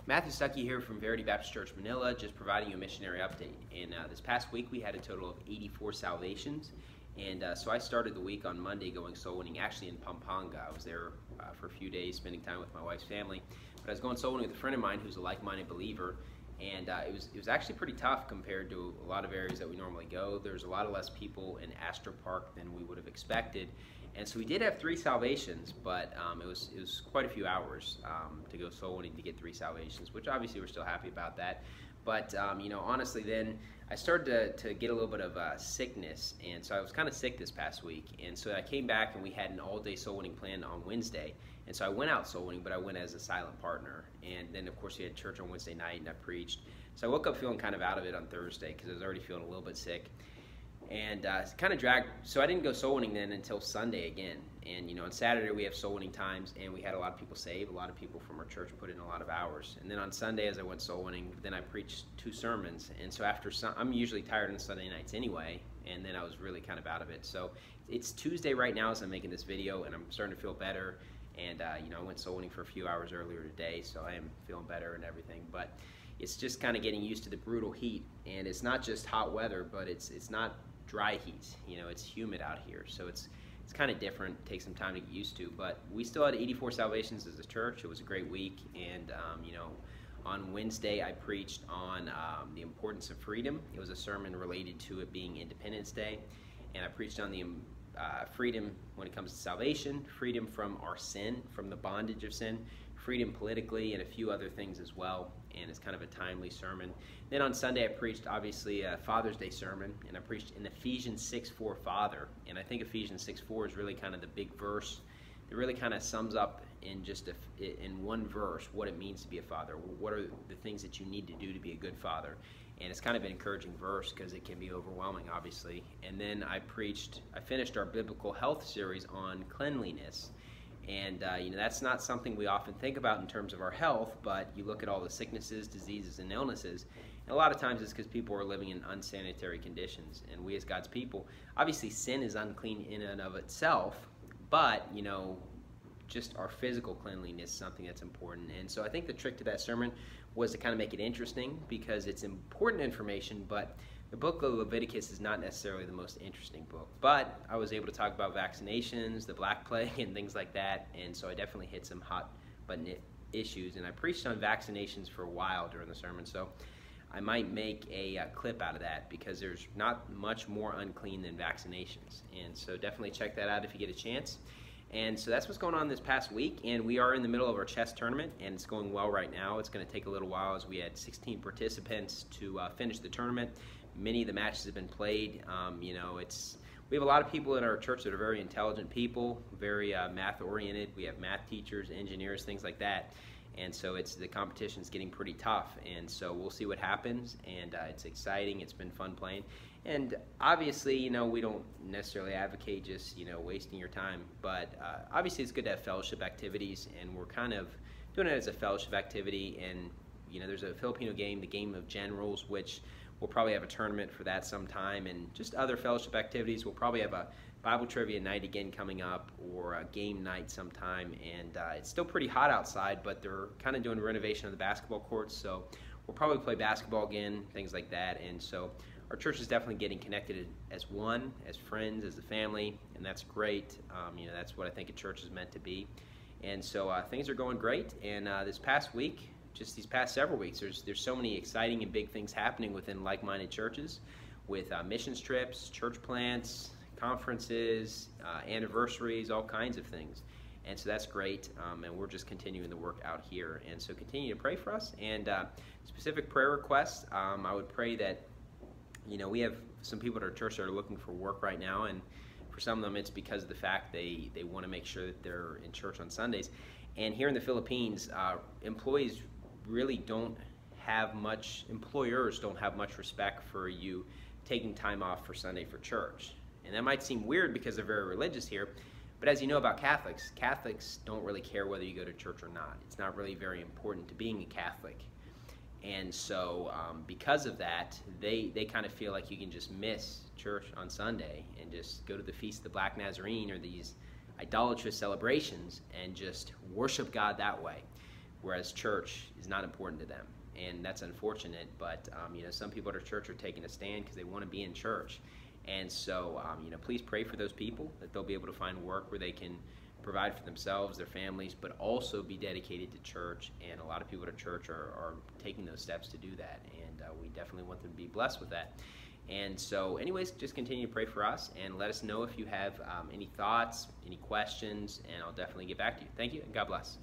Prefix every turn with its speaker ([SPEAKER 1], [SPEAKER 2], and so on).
[SPEAKER 1] Matthew Stuckey here from Verity Baptist Church, Manila, just providing you a missionary update. And this past week we had a total of 84 salvations. And so I started the week on Monday going soul winning, actually in Pampanga. I was there for a few days spending time with my wife's family. But I was going soul winning with a friend of mine who's a like-minded believer. And it was actually pretty tough compared to a lot of areas that we normally go. There's a lot of less people in Astor Park than we would have expected. And so we did have 3 salvations, but it was quite a few hours to go soul winning to get 3 salvations, which obviously we're still happy about that. But you know, honestly, then I started to get a little bit of sickness, and so I was kind of sick this past week. And so I came back, and we had an all-day soul winning plan on Wednesday. And so I went out soul winning, but I went as a silent partner. And then, of course, we had church on Wednesday night, and I preached. So I woke up feeling kind of out of it on Thursday because I was already feeling a little bit sick. And it kind of dragged, so I didn't go soul winning then until Sunday again. And you know, on Saturday we have soul winning times, and we had a lot of people saved. A lot of people from our church put in a lot of hours. And then on Sunday, as I went soul winning, then I preached 2 sermons. And so after I'm usually tired on Sunday nights anyway, and then I was really kind of out of it. So it's Tuesday right now as I'm making this video, and I'm starting to feel better. And you know, I went soul winning for a few hours earlier today, so I am feeling better and everything. But it's just kind of getting used to the brutal heat, and it's not just hot weather, but it's not dry heat. You know, it's humid out here, so it's kind of different. It takes some time to get used to, but we still had 84 salvations as a church. It was a great week. And you know, on Wednesday I preached on the importance of freedom. It was a sermon related to it being Independence Day, and I preached on the freedom when it comes to salvation, freedom from our sin, from the bondage of sin, freedom politically, and a few other things as well. And it's kind of a timely sermon. Then on Sunday I preached obviously a Father's Day sermon, and I preached in Ephesians 6:4 Father. And I think Ephesians 6:4 is really kind of the big verse that really kind of sums up in just in one verse what it means to be a father. What are the things that you need to do to be a good father? And it's kind of an encouraging verse because it can be overwhelming, obviously. And then I finished our biblical health series on cleanliness. And you know, that's not something we often think about in terms of our health, but you look at all the sicknesses, diseases, and illnesses, and a lot of times it's because people are living in unsanitary conditions. And we as God's people, obviously sin is unclean in and of itself, but you know, just our physical cleanliness is something that's important. And so I think the trick to that sermon was to kind of make it interesting, because it's important information, but the book of Leviticus is not necessarily the most interesting book. But I was able to talk about vaccinations, the Black Plague, and things like that, and so I definitely hit some hot button issues. And I preached on vaccinations for a while during the sermon, so I might make a clip out of that, because there's not much more unclean than vaccinations. And so definitely check that out if you get a chance. And so that's what's going on this past week, and we are in the middle of our chess tournament, and it's going well right now. It's going to take a little while, as we had 16 participants to finish the tournament. Many of the matches have been played. You know, we have a lot of people in our church that are very intelligent people, very math-oriented. We have math teachers, engineers, things like that. And so the competition's getting pretty tough, and so we'll see what happens. And it's exciting. It's been fun playing. And obviously, you know, we don't necessarily advocate just, you know, wasting your time. But obviously, it's good to have fellowship activities, and we're kind of doing it as a fellowship activity. And you know, there's a Filipino game, the Game of Generals, which we'll probably have a tournament for that sometime, and just other fellowship activities. We'll probably have a Bible trivia night again coming up, or a game night sometime. And it's still pretty hot outside, but they're kind of doing renovation of the basketball courts, so we'll probably play basketball again, things like that. And so our church is definitely getting connected as one, as friends, as a family, and that's great. You know, that's what I think a church is meant to be. And so things are going great. And this past week, just these past several weeks, there's so many exciting and big things happening within like-minded churches, with missions trips, church plants, conferences, anniversaries, all kinds of things. And so that's great, and we're just continuing the work out here. And so continue to pray for us. And specific prayer requests, I would pray that, you know, we have some people at our church that are looking for work right now, and for some of them it's because of the fact they want to make sure that they're in church on Sundays. And here in the Philippines, employers don't have much respect for you taking time off for Sunday for church. And that might seem weird because they're very religious here, but as you know about Catholics, Catholics don't really care whether you go to church or not. It's not really very important to being a Catholic. And so because of that, they kind of feel like you can just miss church on Sunday and just go to the Feast of the Black Nazarene or these idolatrous celebrations and just worship God that way. whereas church is not important to them. And that's unfortunate, but some people at our church are taking a stand because they want to be in church. And so, please pray for those people, that they'll be able to find work where they can provide for themselves, their families, but also be dedicated to church. And a lot of people at our church are taking those steps to do that, and we definitely want them to be blessed with that. And so anyways, just continue to pray for us, and let us know if you have any thoughts, any questions, and I'll definitely get back to you. Thank you, and God bless.